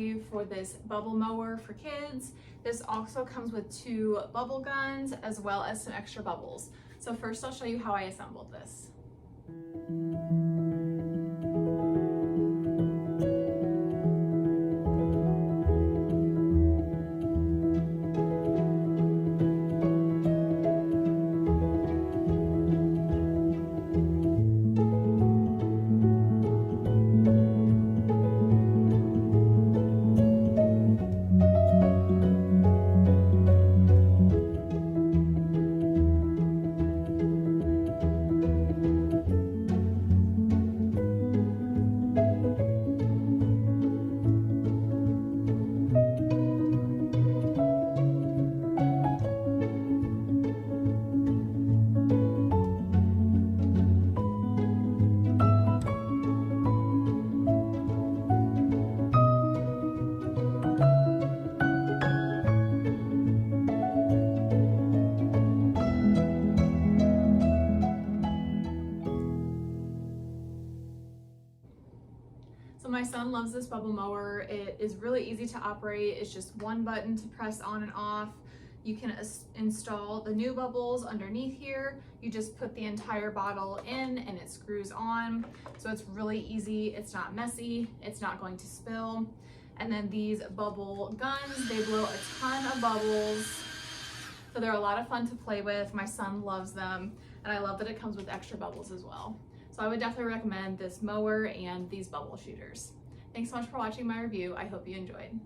review for this bubble mower for kids. This also comes with 2 bubble guns as well as some extra bubbles. So first I'll show you how I assembled this. So my son loves this bubble mower. It is really easy to operate. It's just one button to press on and off. You can install the new bubbles underneath here. You just put the entire bottle in and it screws on. So it's really easy. It's not messy. It's not going to spill. And then these bubble guns, they blow a ton of bubbles. So they're a lot of fun to play with. My son loves them. And I love that it comes with extra bubbles as well. So I would definitely recommend this mower and these bubble shooters. Thanks so much for watching my review. I hope you enjoyed.